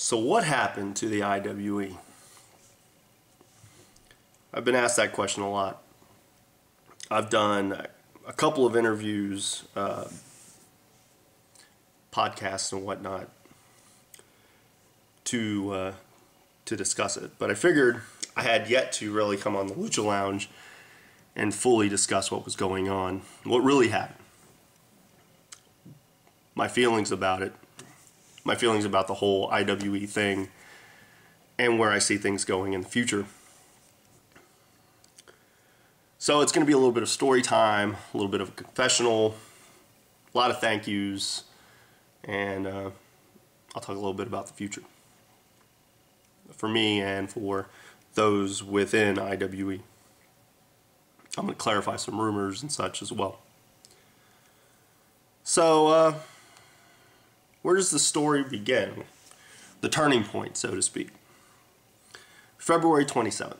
So what happened to the IWE? I've been asked that question a lot. I've done a couple of interviews, podcasts and whatnot to discuss it. But I figured I had yet to really come on the Lucha Lounge and fully discuss what was going on, what really happened, my feelings about it, my feelings about the whole IWE thing, and where I see things going in the future. So it's going to be a little bit of story time, a little bit of a confessional, a lot of thank yous, and I'll talk a little bit about the future for me and for those within IWE. I'm going to clarify some rumors and such as well. So where does the story begin? The turning point, so to speak. February 27th.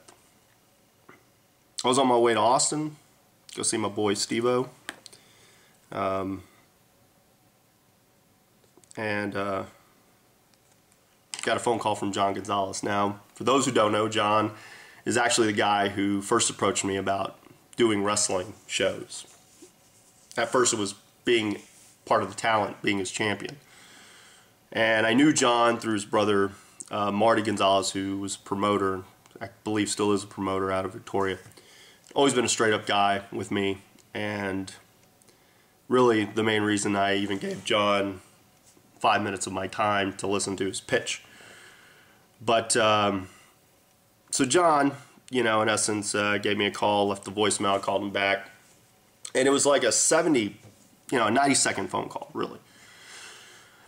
I was on my way to Austin, go see my boy Steve-O. And got a phone call from John Gonzalez. Now, for those who don't know, John is actually the guy who first approached me about doing wrestling shows. At first it was being part of the talent, being his champion. And I knew John through his brother, Marty Gonzalez, who was a promoter, I believe still is a promoter out of Victoria. Always been a straight up guy with me, and really the main reason I even gave John 5 minutes of my time to listen to his pitch. But so John, you know, in essence, gave me a call, left the voicemail, I called him back, and it was like a 90-second phone call, really.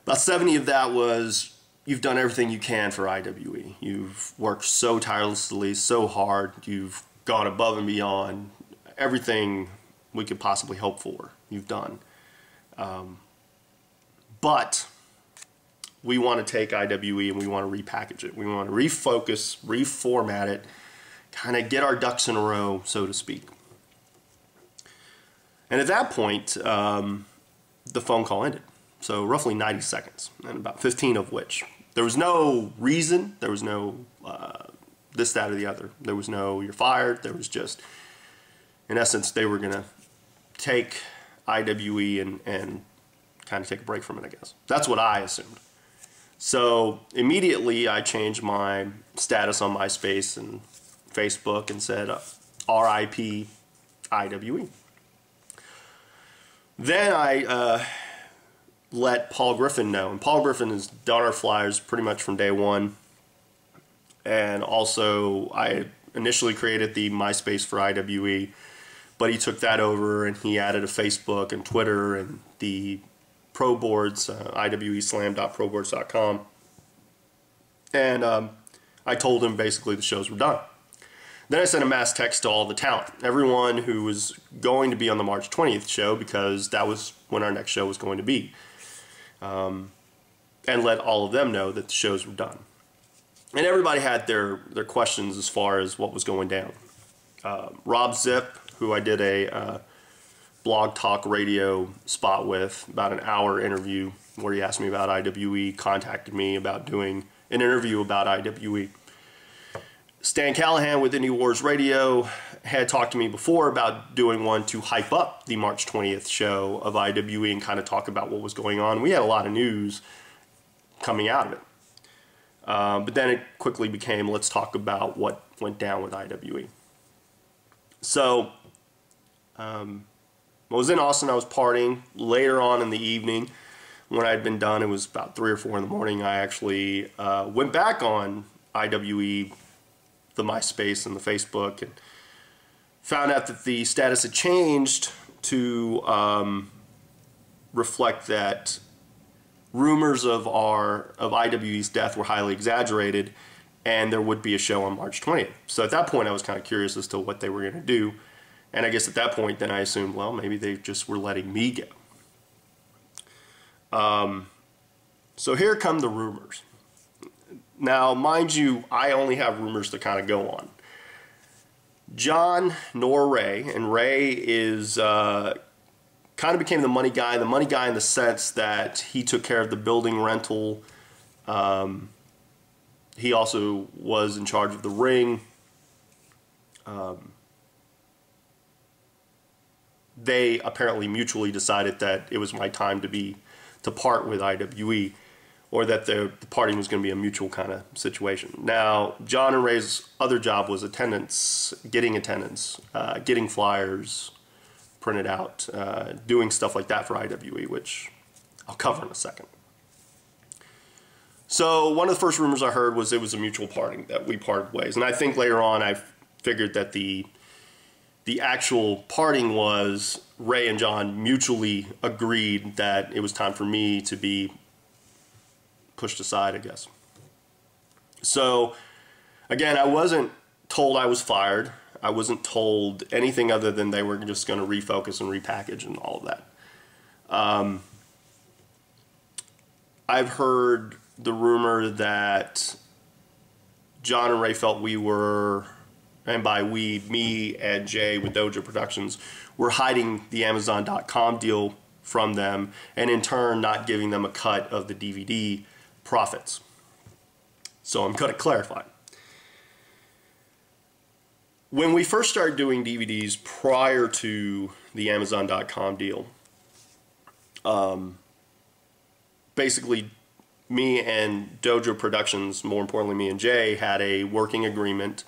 About 70 of that was, you've done everything you can for IWE. You've worked so tirelessly, so hard. You've gone above and beyond everything we could possibly hope for. You've done. But we want to take IWE and we want to repackage it. We want to refocus, reformat it, kind of get our ducks in a row, so to speak. And at that point, the phone call ended. So roughly 90 seconds, and about 15 of which there was no reason, there was no this, that, or the other. There was no you're fired. There was just, in essence, they were going to take IWE and kind of take a break from it, I guess. That's what I assumed. So immediately I changed my status on MySpace and Facebook and said RIP IWE. Then I let Paul Griffin know, and Paul Griffin has done our flyers pretty much from day one. And also, I initially created the MySpace for IWE, but he took that over and he added a Facebook and Twitter and the pro boards, iweslam.proboards.com. And I told him basically the shows were done. Then I sent a mass text to all the talent, everyone who was going to be on the March 20th show, because that was when our next show was going to be. And let all of them know that the shows were done. And everybody had their questions as far as what was going down. Rob Zip, who I did a blog talk radio spot with, about an hour interview where he asked me about IWE, contacted me about doing an interview about IWE. Stan Callahan with Indie Wars Radio had talked to me before about doing one to hype up the March 20th show of IWE and kind of talk about what was going on. We had a lot of news coming out of it. But then it quickly became, let's talk about what went down with IWE. So, I was in Austin, I was partying. Later on in the evening, when I had been done, it was about 3 or 4 in the morning, I actually went back on IWE, the MySpace and the Facebook, and found out that the status had changed to reflect that rumors of IWE's death were highly exaggerated, and there would be a show on March 20th. So at that point, I was kind of curious as to what they were going to do, and I guess at that point, then I assumed, well, maybe they just were letting me go. So here come the rumors. Now, mind you, I only have rumors to kind of go on. John nor Ray, and Ray is kind of became the money guy in the sense that he took care of the building rental he also was in charge of the ring. They apparently mutually decided that it was my time to part with IWE, or that the parting was going to be a mutual kind of situation. Now, John and Ray's other job was attendance, getting flyers printed out, doing stuff like that for IWE, which I'll cover in a second. So one of the first rumors I heard was it was a mutual parting, that we parted ways. And I think later on I figured that the actual parting was Ray and John mutually agreed that it was time for me to be pushed aside, I guess. So again, I wasn't told I was fired. I wasn't told anything other than they were just going to refocus and repackage and all of that. I've heard the rumor that John and Ray felt we were, and by we, me and Jay with Dojo Productions, were hiding the Amazon.com deal from them, and in turn not giving them a cut of the DVD profits. So I'm going to clarify. When we first started doing DVDs prior to the Amazon.com deal, basically me and Dojo Productions, more importantly me and Jay, had a working agreement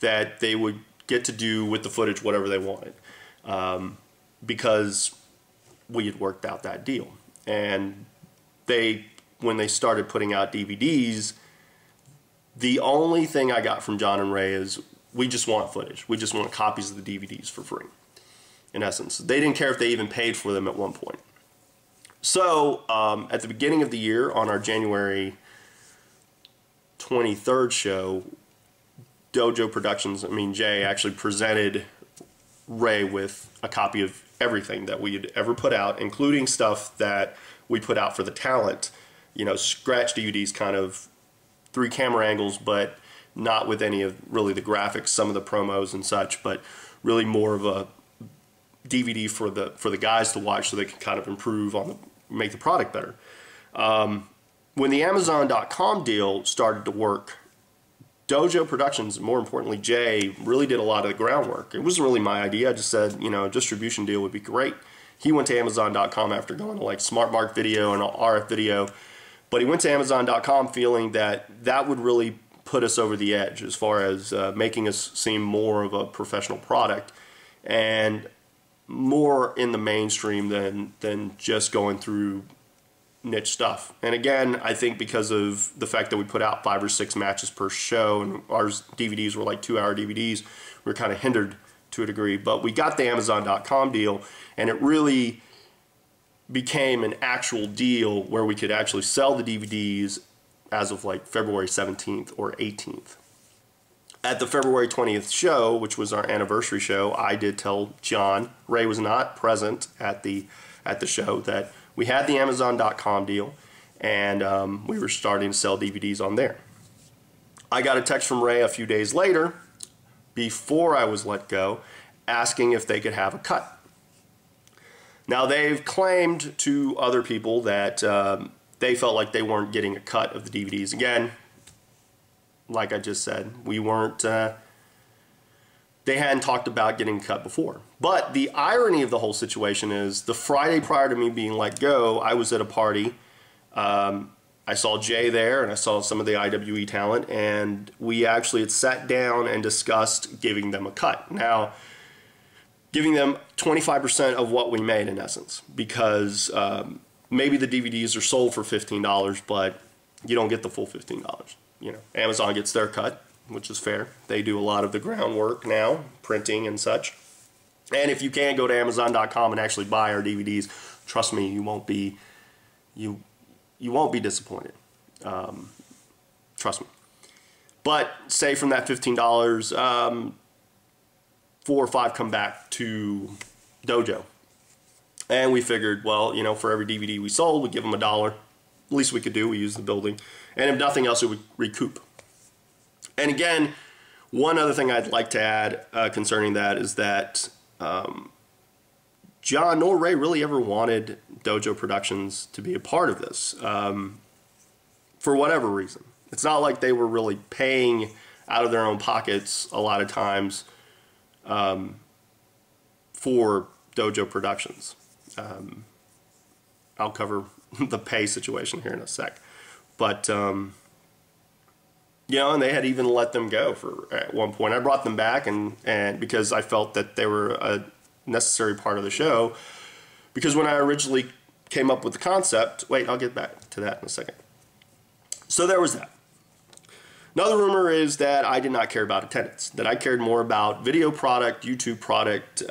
that they would get to do with the footage whatever they wanted, because we had worked out that deal. And when they started putting out DVDs, the only thing I got from John and Ray is, we just want footage. We just want copies of the DVDs for free, in essence. They didn't care if they even paid for them at one point. So at the beginning of the year, on our January 23rd show, Dojo Productions, Jay, actually presented Ray with a copy of everything that we had ever put out, including stuff that we put out for the talent, scratch DVDs, kind of 3 camera angles, but not with any of really the graphics, some of the promos and such, but really more of a DVD for the guys to watch, so they can kind of improve on make the product better. When the Amazon.com deal started to work, Dojo Productions, more importantly Jay, really did a lot of the groundwork. It wasn't really my idea. I just said, a distribution deal would be great. He went to Amazon.com after going to like SmartMark Video and RF Video, but he went to Amazon.com feeling that that would really put us over the edge as far as making us seem more of a professional product and more in the mainstream than just going through niche stuff. And again, I think because of the fact that we put out 5 or 6 matches per show, and our DVDs were like 2-hour DVDs, we were kind of hindered to a degree. But we got the Amazon.com deal, and it really became an actual deal where we could actually sell the DVDs as of like February 17th or 18th. At the February 20th show, which was our anniversary show, I did tell John, Ray was not present at the show, that we had the Amazon.com deal, and we were starting to sell DVDs on there. I got a text from Ray a few days later, before I was let go, asking if they could have a cut. Now, they've claimed to other people that they felt like they weren't getting a cut of the DVDs. Again, like I just said, we weren't, they hadn't talked about getting cut before. But the irony of the whole situation is, the Friday prior to me being let go, I was at a party. I saw Jay there, and I saw some of the IWE talent, and we actually had sat down and discussed giving them a cut. Now, giving them 25% of what we made, in essence, because maybe the DVDs are sold for $15, but you don't get the full $15. Amazon gets their cut, which is fair. They do a lot of the groundwork now, printing and such. And if you can go to Amazon.com and actually buy our DVDs, trust me, you won't be disappointed. Trust me. But say from that $15, 4 or 5 come back to Dojo. And we figured, well, for every DVD we sold, we'd give them $1. Least we could do. We used the building. And if nothing else, it would recoup. And again, one other thing I'd like to add concerning that is that John nor Ray really ever wanted Dojo Productions to be a part of this, for whatever reason. It's not like they were really paying out of their own pockets a lot of times for dojo productions. I'll cover the pay situation here in a sec. But, you know, and they had even let them go at one point. I brought them back and because I felt that they were a necessary part of the show. Because when I originally came up with the concept, wait, I'll get back to that in a second. So there was that. Another rumor is that I did not care about attendance, that I cared more about video product, YouTube product,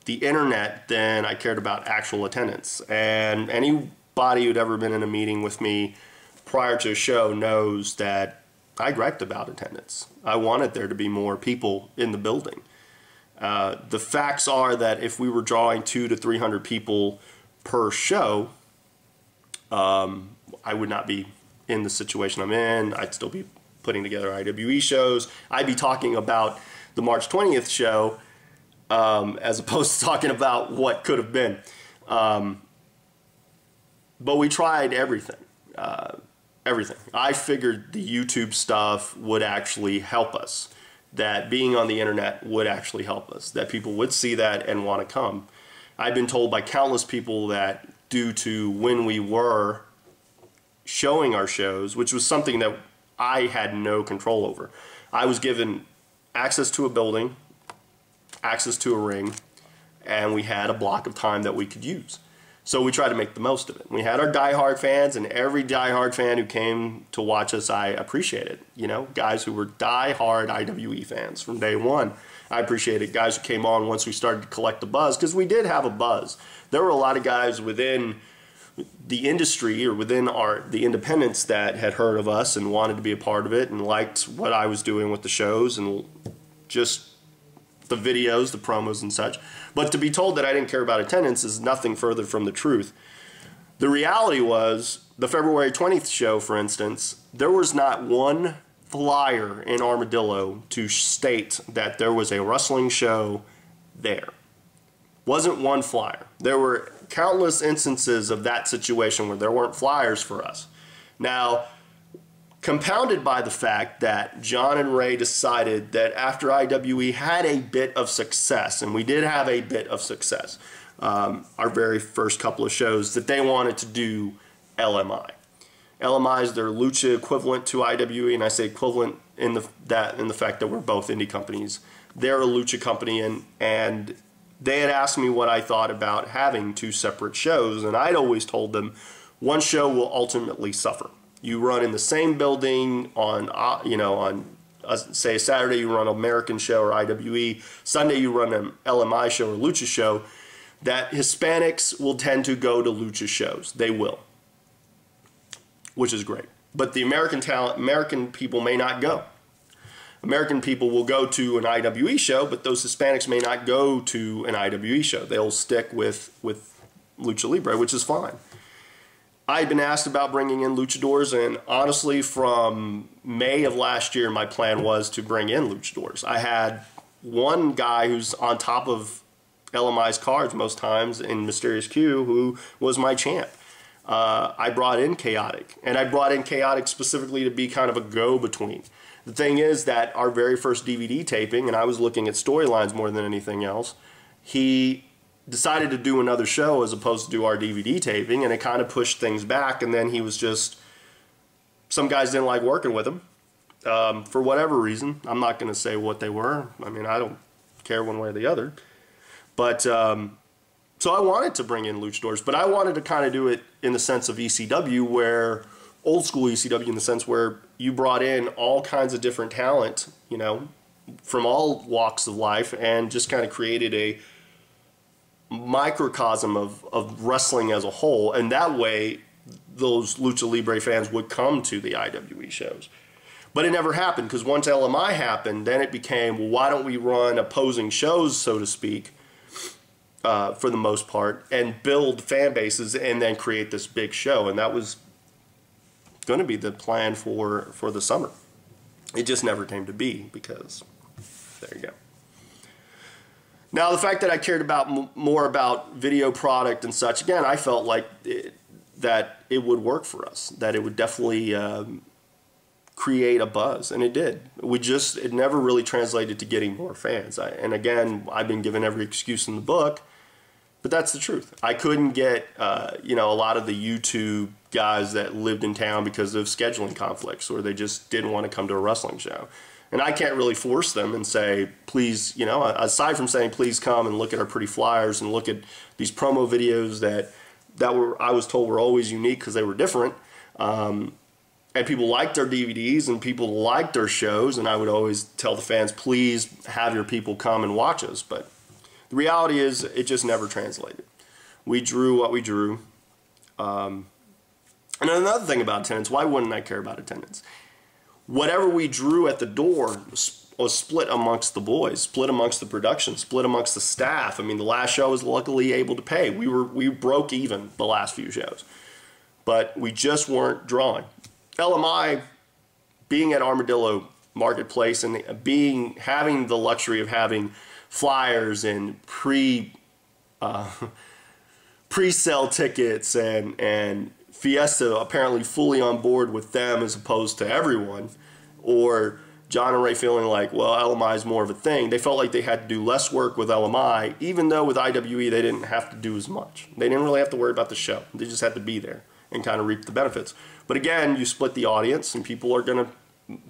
the internet than I cared about actual attendance. And anybody who'd ever been in a meeting with me prior to a show knows that I griped about attendance. I wanted there to be more people in the building. The facts are that if we were drawing 200 to 300 people per show, I would not be in the situation I'm in. I'd still be putting together IWE shows. I'd be talking about the March 20th show as opposed to talking about what could have been. But we tried everything. Everything. I figured the YouTube stuff would actually help us, that being on the internet would actually help us, that people would see that and want to come. I've been told by countless people that due to when we were showing our shows, which was something that I had no control over. I was given access to a building, access to a ring, and we had a block of time that we could use. So we tried to make the most of it. We had our diehard fans, and every diehard fan who came to watch us, I appreciated. You know, guys who were diehard IWE fans from day one, I appreciated. Guys who came on once we started to collect the buzz, because we did have a buzz. There were a lot of guys within the industry or within the independents that had heard of us and wanted to be a part of it and liked what I was doing with the shows and just the videos, the promos and such. But to be told that I didn't care about attendance is nothing further from the truth. The reality was, the February 20th show, for instance, there was not one flyer in Armadillo to state that there was a wrestling show there. Wasn't one flyer. There were countless instances of that situation where there weren't flyers for us. Now, compounded by the fact that John and Ray decided that after IWE had a bit of success, and we did have a bit of success, our very first couple of shows, that they wanted to do LMI. LMI is their lucha equivalent to IWE, and I say equivalent in the fact that we're both indie companies. They're a lucha company, and they had asked me what I thought about having two separate shows, and I'd always told them one show will ultimately suffer. You run in the same building on, say Saturday you run an American show or IWE, Sunday you run an LMI show or lucha show, that Hispanics will tend to go to lucha shows. They will, which is great. But the American people may not go. American people will go to an IWE show, but those Hispanics may not go to an IWE show. They'll stick with Lucha Libre, which is fine. I had been asked about bringing in luchadors, and honestly, from May of last year, my plan was to bring in luchadors. I had one guy who's on top of LMI's cards most times in Mysterious Q, who was my champ. I brought in Chaotic, and I brought in Chaotic specifically to be kind of a go-between. The thing is that our very first DVD taping, and I was looking at storylines more than anything else, he decided to do another show as opposed to do our DVD taping, and it kind of pushed things back, and then he was just, some guys didn't like working with him for whatever reason. I'm not going to say what they were. I mean, I don't care one way or the other. But, so I wanted to bring in luchadors, but I wanted to kind of do it in the sense of ECW, where, old school ECW, in the sense where you brought in all kinds of different talent, you know, from all walks of life, and just kind of created a microcosm of wrestling as a whole, and that way those Lucha Libre fans would come to the IWE shows. But it never happened, because once LMI happened, then it became, well, why don't we run opposing shows, so to speak, for the most part, and build fan bases and then create this big show. And that was going to be the plan for the summer. It just never came to be, because there you go. Now, the fact that I cared about more about video product and such, again, I felt like that it would work for us, that it would definitely create a buzz, and it did. It never really translated to getting more fans. And again, I've been given every excuse in the book, but that's the truth. I couldn't get, a lot of the YouTube guys that lived in town because of scheduling conflicts, or they just didn't want to come to a wrestling show. And I can't really force them and say, please, aside from saying, please come and look at our pretty flyers and look at these promo videos that I was told were always unique because they were different. And people liked our DVDs and people liked our shows, and I would always tell the fans, please have your people come and watch us. But the reality is it just never translated. We drew what we drew. And another thing about attendance, why wouldn't I care about attendance? Whatever we drew at the door was split amongst the boys, split amongst the production, split amongst the staff. I mean, the last show was luckily able to pay. We broke even the last few shows, but we just weren't drawing. LMI, being at Armadillo Marketplace and having the luxury of having flyers and pre-sale tickets and Fiesta apparently fully on board with them as opposed to everyone, or John and Ray feeling like, well, LMI is more of a thing. They felt like they had to do less work with LMI, even though with IWE they didn't have to do as much. They didn't really have to worry about the show. They just had to be there and kind of reap the benefits. But again, you split the audience, and people are going to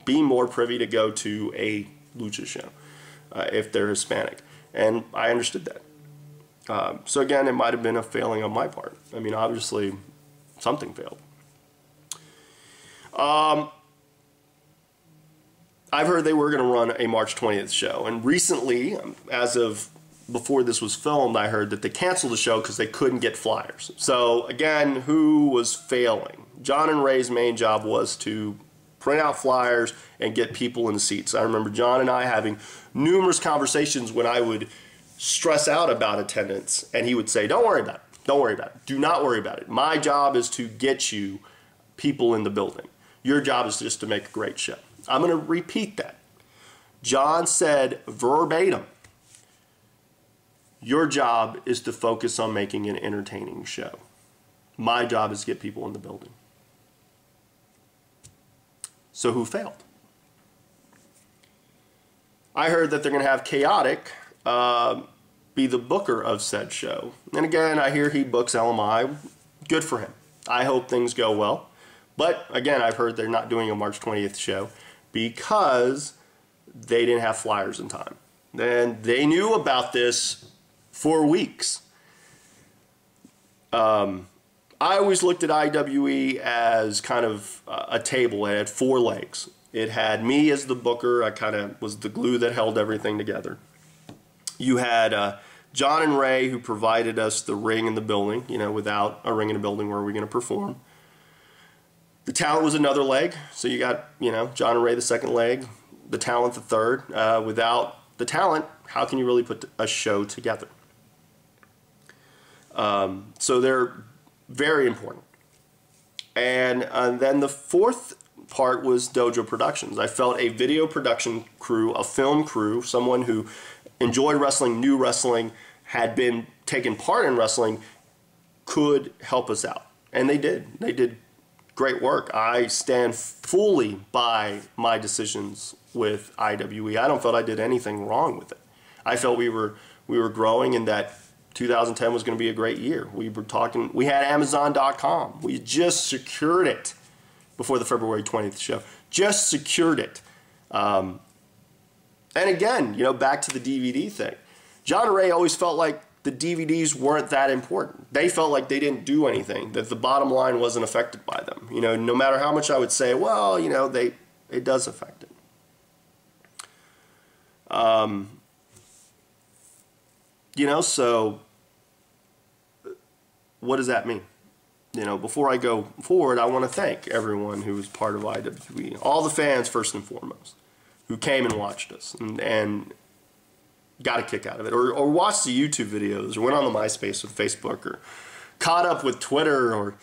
be more privy to go to a lucha show if they're Hispanic. And I understood that. So again, it might have been a failing on my part. I mean, obviously, something failed. I've heard they were going to run a March 20th show. And recently, as of before this was filmed, I heard that they canceled the show because they couldn't get flyers. So again, who was failing? John and Ray's main job was to print out flyers and get people in the seats. I remember John and I having numerous conversations when I would stress out about attendance, and he would say, don't worry about it. Don't worry about it. Do not worry about it. My job is to get you people in the building. Your job is just to make a great show. I'm going to repeat that. John said verbatim, your job is to focus on making an entertaining show. My job is to get people in the building. So who failed? I heard that they're going to have Chaotic be the booker of said show. And again, I hear he books LMI. Good for him. I hope things go well. But again, I've heard they're not doing a March 20th show because they didn't have flyers in time. And they knew about this for weeks. I always looked at IWE as kind of a table. It had four legs. It had me as the booker. I kind of was the glue that held everything together. You had John and Ray, who provided us the ring in the building. Without a ring in the building, where are we going to perform? The talent was another leg. So you got, John and Ray the second leg, the talent the third. Without the talent, how can you really put a show together? So they're very important. And then the fourth part was Dojo Productions. I felt a video production crew, a film crew, someone who enjoyed wrestling, knew wrestling, had been taken part in wrestling, could help us out. And they did. They did great work. I stand fully by my decisions with IWE. I don't feel I did anything wrong with it. I felt we were growing, and that 2010 was going to be a great year. We had Amazon.com. We just secured it before the February 20th show. Just secured it. And again, back to the DVD thing. John and Ray always felt like the DVDs weren't that important. They felt like they didn't do anything, that the bottom line wasn't affected by them. No matter how much I would say, well, it does affect it. So what does that mean? Before I go forward, I want to thank everyone who was part of IWE, all the fans first and foremost, who came and watched us and got a kick out of it, or watched the YouTube videos, or went on the MySpace with Facebook, or caught up with Twitter, or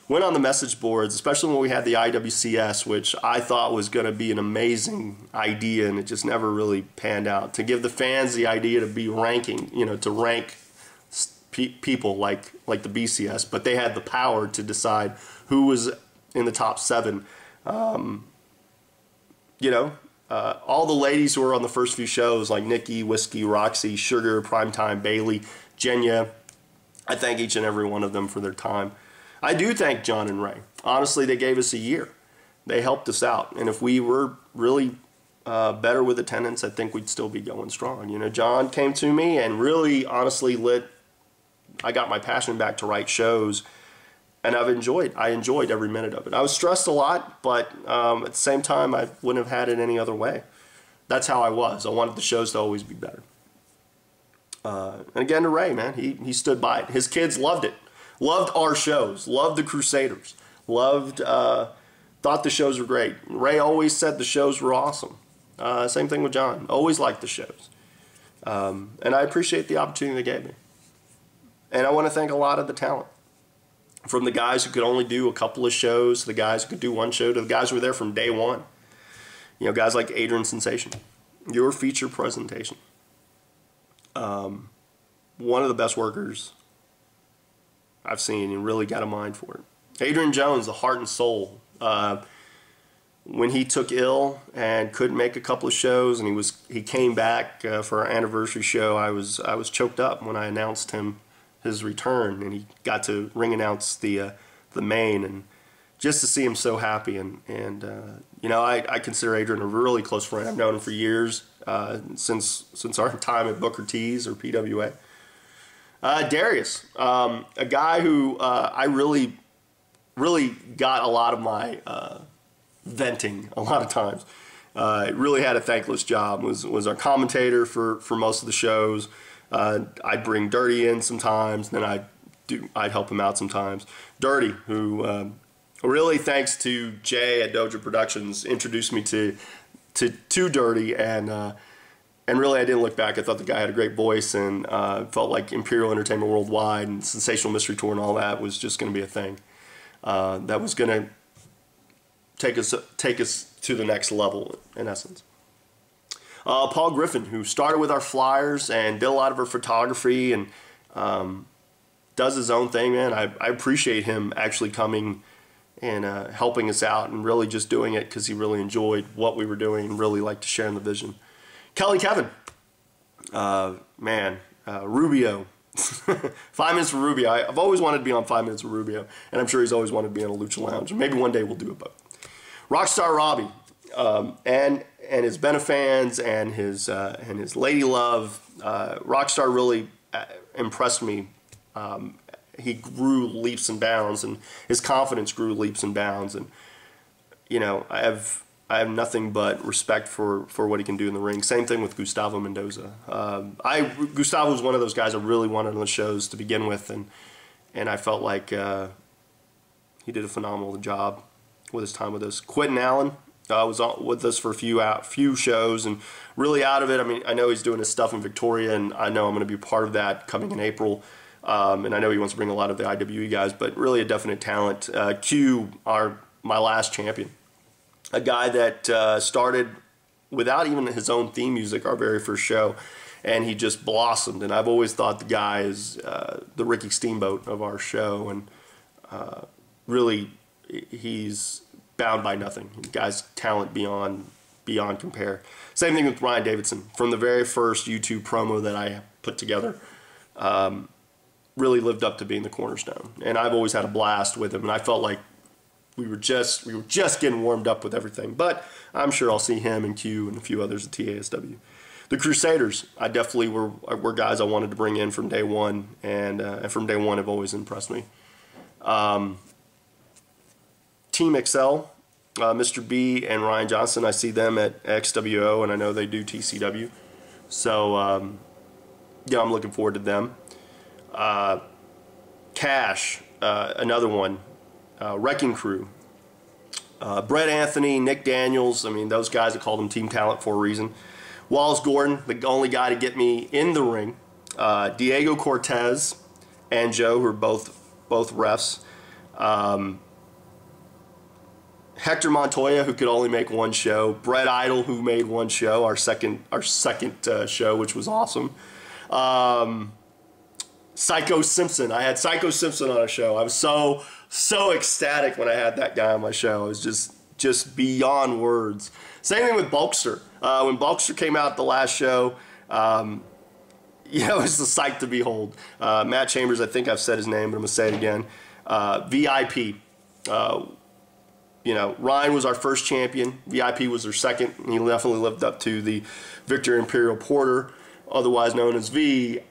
went on the message boards, especially when we had the IWCS, which I thought was going to be an amazing idea, and it just never really panned out. To give the fans the idea to be ranking, to rank people like the BCS, but they had the power to decide who was in the top 7. you know, all the ladies who were on the first few shows, like Nikki, Whiskey, Roxy, Sugar, Primetime, Bailey, Jenya, I thank each and every one of them for their time. I do thank John and Ray. Honestly, they gave us a year. They helped us out. And if we were really better with attendance, I think we'd still be going strong. You know, John came to me and really honestly I got my passion back to write shows, and I enjoyed every minute of it. I was stressed a lot, but at the same time, I wouldn't have had it any other way. That's how I was. I wanted the shows to always be better. And again to Ray, man, he stood by it. His kids loved it. Loved our shows. Loved the Crusaders. Loved, thought the shows were great. Ray always said the shows were awesome. Same thing with John. Always liked the shows. And I appreciate the opportunity they gave me. And I want to thank a lot of the talent. From the guys who could only do a couple of shows, to the guys who could do one show, to the guys who were there from day one. You know, guys like Adrian Sensation. Your feature presentation. One of the best workers I've seen, and really got a mind for it. Adrian Jones, the heart and soul. When he took ill and couldn't make a couple of shows, and he came back for our anniversary show, I was choked up when I announced his return, and he got to ring announce the main, and just to see him so happy, and you know, I consider Adrian a really close friend. I've known him for years, since our time at Booker T's or PWA. Darius, a guy who I really got a lot of my venting a lot of times. Really had a thankless job. Was our commentator for most of the shows. I'd bring Dirty in sometimes, then I'd help him out sometimes. Dirty, who really, thanks to Jay at Doja Productions, introduced me to Dirty, and really I didn't look back. I thought the guy had a great voice, and felt like Imperial Entertainment Worldwide and Sensational Mystery Tour and all that was just going to be a thing. That was going to take us to the next level, in essence. Paul Griffin, who started with our flyers and did a lot of our photography, and does his own thing, man. I appreciate him actually coming and helping us out, and really just doing it because he really enjoyed what we were doing and really liked to share in the vision. Kelly Kevin, man, Rubio. 5 Minutes for Rubio. I've always wanted to be on 5 Minutes with Rubio, and I'm sure he's always wanted to be on a Lucha Lounge. Maybe one day we'll do it, but Rockstar Robbie, and his Benefans and his Lady Love. Rockstar really impressed me. He grew leaps and bounds, and his confidence grew leaps and bounds. And you know, I have nothing but respect for what he can do in the ring. Same thing with Gustavo Mendoza. Gustavo was one of those guys I really wanted on the shows to begin with, and I felt like he did a phenomenal job with his time with us. Quentin Allen was with us for a few shows, and really out of it. I mean, I know he's doing his stuff in Victoria, and I know I'm going to be part of that coming in April. And I know he wants to bring a lot of the IWE guys, but really a definite talent. Q, my last champion. A guy that started without even his own theme music, our very first show, and he just blossomed. And I've always thought the guy is the Ricky Steamboat of our show, and really he's bound by nothing. The guy's talent beyond compare. Same thing with Ryan Davidson. From the very first YouTube promo that I put together, really lived up to being the cornerstone. And I've always had a blast with him, and I felt like we were just getting warmed up with everything. But I'm sure I'll see him and Q and a few others at TASW. The Crusaders, I definitely were guys I wanted to bring in from day one, and from day one have always impressed me. Team Excel, Mr. B and Ryan Johnson, I see them at XWO, and I know they do TCW. So, yeah, I'm looking forward to them. Cash, another one. Wrecking Crew. Brett Anthony, Nick Daniels, I mean, those guys, I call them Team Talent for a reason. Wallace Gordon, the only guy to get me in the ring. Diego Cortez and Joe, who are both refs. Hector Montoya, who could only make one show. Brett Idol, who made one show, our second show, which was awesome. Psycho Simpson. I had Psycho Simpson on a show. I was so ecstatic when I had that guy on my show. It was just just beyond words. Same thing with Bulkster. When Bulkster came out the last show, you know, it's a sight to behold. Matt Chambers, I think I've said his name, but I'm going to say it again. VIP. You know, Ryan was our first champion. VIP was their second. He definitely lived up to the Victor Imperial Porter, otherwise known as VIP.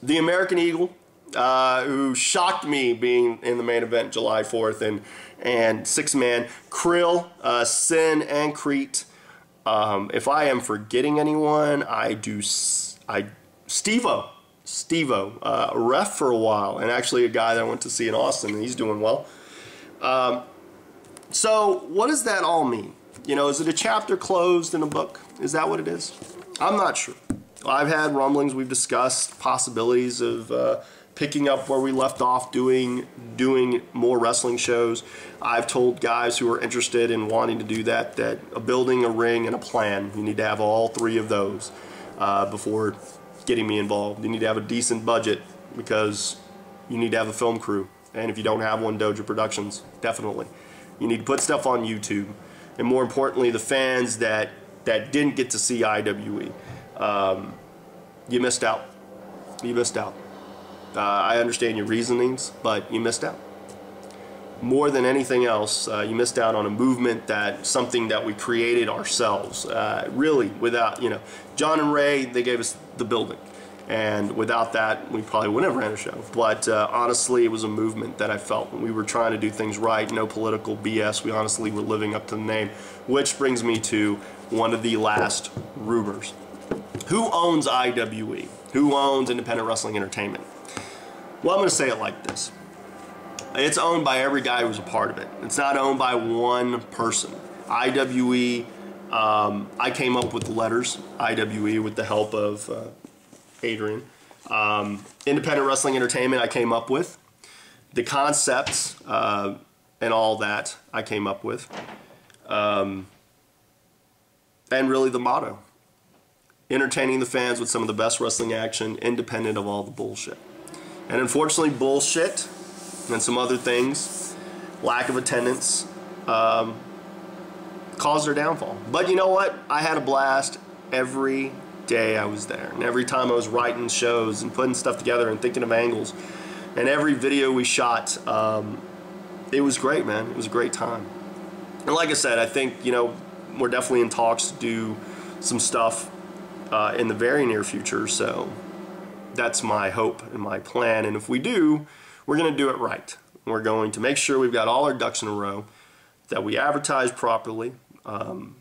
The American Eagle, who shocked me being in the main event July 4th, and six-man Krill, Sin, and Crete. If I am forgetting anyone, Steve-O, a ref for a while, and actually a guy that I went to see in Austin, and he's doing well. So what does that all mean? You know, is it a chapter closed in a book? Is that what it is? I'm not sure. I've had rumblings. We've discussed possibilities of picking up where we left off, doing more wrestling shows. I've told guys who are interested in wanting to do that building a ring and a plan, you need to have all three of those before getting me involved. You need to have a decent budget because you need to have a film crew. And if you don't have one, Doja Productions, definitely. You need to put stuff on YouTube. And more importantly, the fans that didn't get to see IWE, you missed out. You missed out. I understand your reasonings, but you missed out. More than anything else, you missed out on a movement something that we created ourselves. Really, without, you know, John and Ray, they gave us the building. And without that, we probably would never ran a show. But honestly, it was a movement that I felt. We were trying to do things right, no political BS. We honestly were living up to the name. Which brings me to one of the last rumors. Who owns IWE? Who owns Independent Wrestling Entertainment? Well, I'm going to say it like this. It's owned by every guy who's a part of it. It's not owned by one person. IWE, I came up with the letters, IWE, with the help of Adrian. Independent Wrestling Entertainment, I came up with. The concepts and all that, I came up with. And really the motto. Entertaining the fans with some of the best wrestling action, independent of all the bullshit. And unfortunately, bullshit and some other things, lack of attendance, caused their downfall. But you know what? I had a blast every day I was there. And every time I was writing shows and putting stuff together and thinking of angles. And every video we shot, it was great, man. It was a great time. And like I said, I think, you know, we're definitely in talks to do some stuff in the very near future. So that's my hope and my plan. And if we do, we're going to do it right. We're going to make sure we've got all our ducks in a row, that we advertise properly. And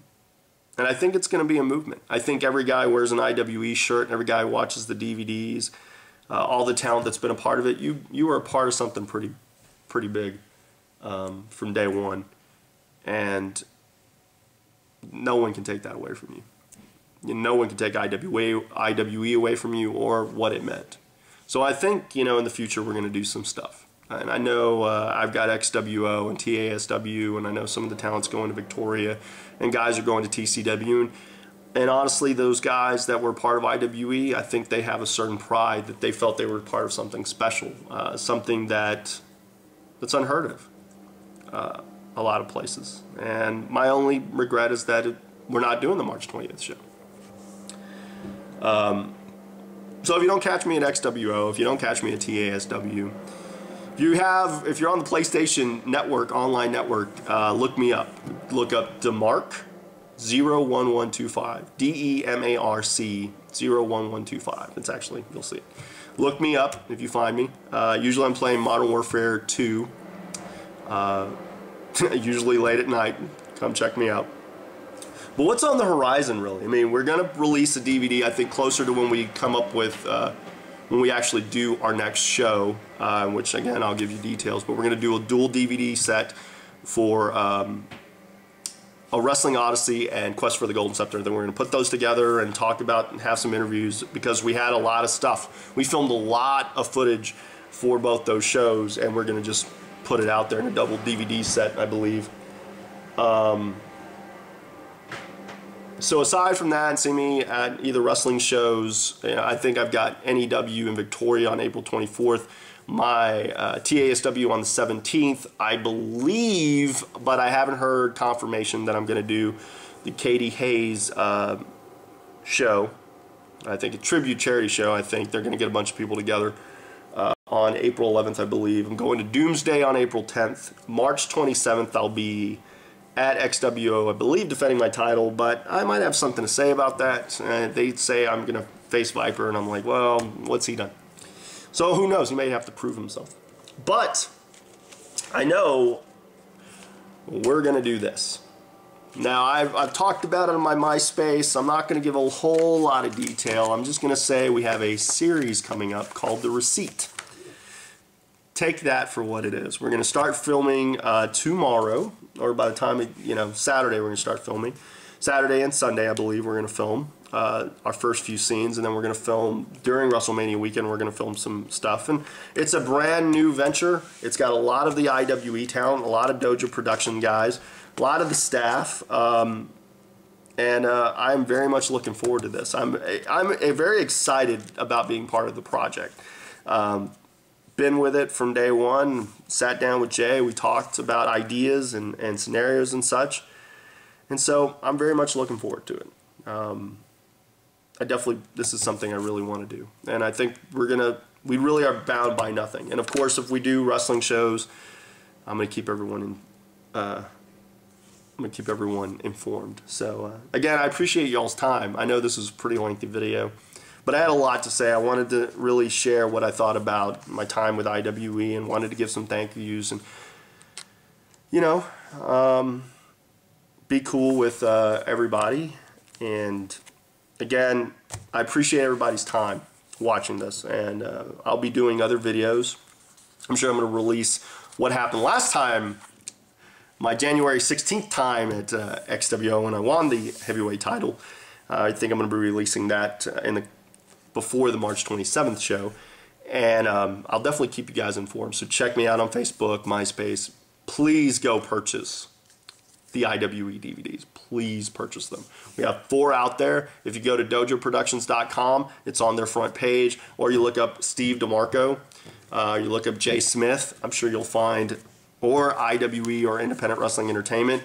I think it's going to be a movement. I think every guy wears an IWE shirt, every guy watches the DVDs, all the talent that's been a part of it. You were a part of something pretty big from day one. And no one can take that away from you. No one can take IWE away from you or what it meant. So I think, you know, in the future we're going to do some stuff. And I know I've got XWO and TASW, and I know some of the talent's going to Victoria, and guys are going to TCW. And honestly, those guys that were part of IWE, I think they have a certain pride that they felt they were part of something special, something that's unheard of a lot of places. And my only regret is that we're not doing the March 20th show. So if you don't catch me at XWO, if you don't catch me at TASW, if you're on the PlayStation Network, online network, look me up. Look up DeMarc01125. DEMARC 01125. It's actually, you'll see it. Look me up if you find me. Usually I'm playing Modern Warfare 2. Usually late at night. Come check me out. But what's on the horizon, really? I mean, we're going to release a DVD, I think, closer to when we come up with, when we actually do our next show, which, again, I'll give you details. But we're going to do a dual DVD set for a Wrestling Odyssey and Quest for the Golden Scepter. Then we're going to put those together and talk about and have some interviews, because we had a lot of stuff. We filmed a lot of footage for both those shows, and we're going to just put it out there in a double DVD set, I believe. So aside from that, see me at either wrestling shows. I think I've got NEW in Victoria on April 24th. my TASW on the 17th, I believe, but I haven't heard confirmation that I'm going to do the Katie Hayes show. I think a tribute charity show. I think they're going to get a bunch of people together on April 11th, I believe. I'm going to Doomsday on April 10th. March 27th, I'll be at XWO, I believe, defending my title, but I might have something to say about that. They say I'm going to face Viper, and I'm like, well, what's he done? So who knows? He may have to prove himself. But I know we're going to do this. Now, I've talked about it on my MySpace. I'm not going to give a whole lot of detail. I'm just going to say we have a series coming up called The Receipt. Take that for what it is. We're going to start filming tomorrow, or by the time, Saturday we're going to start filming. Saturday and Sunday, I believe, we're going to film our first few scenes, and then we're going to film during WrestleMania weekend. We're going to film some stuff, and it's a brand new venture. It's got a lot of the IWE talent, a lot of Dojo production guys, a lot of the staff, and I'm very much looking forward to this. I'm very excited about being part of the project. Been with it from day one, sat down with Jay, we talked about ideas and scenarios and such, and so I'm very much looking forward to it. This is something I really want to do, and I think we really are bound by nothing. And of course, if we do wrestling shows, I'm going to keep everyone informed. So again, I appreciate y'all's time. I know this is a pretty lengthy video, but I had a lot to say. I wanted to really share what I thought about my time with IWE and wanted to give some thank yous and, be cool with everybody. And again, I appreciate everybody's time watching this, and I'll be doing other videos. I'm sure I'm going to release what happened last time, my January 16th time at XWO when I won the heavyweight title. I think I'm going to be releasing that before the March 27th show, and I'll definitely keep you guys informed. So check me out on Facebook, MySpace. Please go purchase the IWE DVDs. Please purchase them. We have 4 out there. If you go to dojoproductions.com, it's on their front page, or you look up Steve DeMarco, you look up Jay Smith, I'm sure you'll find, or IWE or Independent Wrestling Entertainment.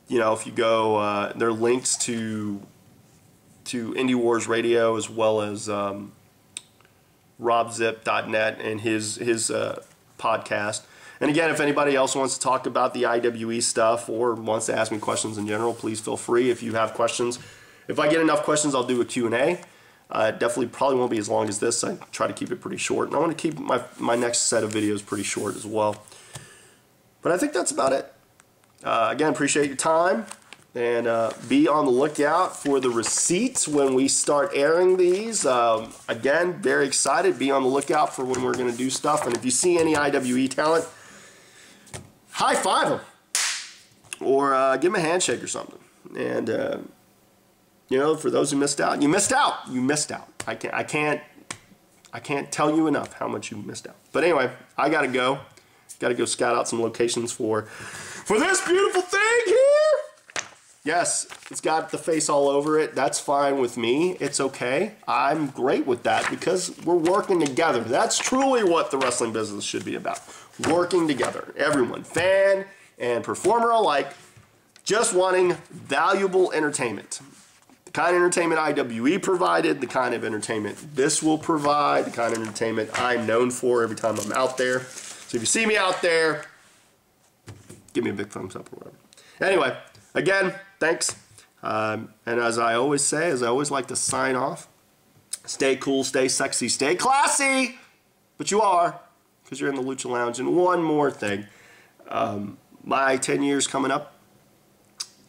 If you go, there are links to Indie Wars Radio, as well as robzip.net and his podcast. And again, if anybody else wants to talk about the IWE stuff or wants to ask me questions in general, please feel free. If you have questions, if I get enough questions, I'll do a Q&A. Definitely probably won't be as long as this. I try to keep it pretty short, and I want to keep my next set of videos pretty short as well. But I think that's about it. Again, appreciate your time, and be on the lookout for the receipts when we start airing these. Again, very excited. Be on the lookout for when we're going to do stuff, and if you see any IWE talent, high five them, or give them a handshake or something. And for those who missed out, you missed out. You missed out. I can't tell you enough how much you missed out. But anyway, I gotta go. Gotta go scout out some locations for this beautiful thing here. Yes, it's got the face all over it. That's fine with me. It's okay. I'm great with that because we're working together. That's truly what the wrestling business should be about. Working together. Everyone, fan and performer alike, just wanting valuable entertainment. The kind of entertainment IWE provided, the kind of entertainment this will provide, the kind of entertainment I'm known for every time I'm out there. So if you see me out there, give me a big thumbs up or whatever. Anyway, again, thanks. And as I always say, as I always like to sign off, stay cool, stay sexy, stay classy. But you are, because you're in the Lucha Lounge. And one more thing. My 10 years coming up,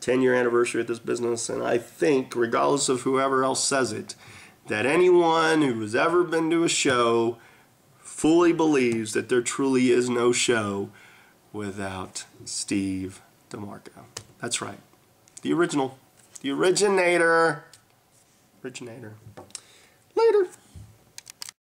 10-year anniversary of this business, and I think, regardless of whoever else says it, that anyone who has ever been to a show fully believes that there truly is no show without Steve DeMarco. That's right. The original. The originator. Later.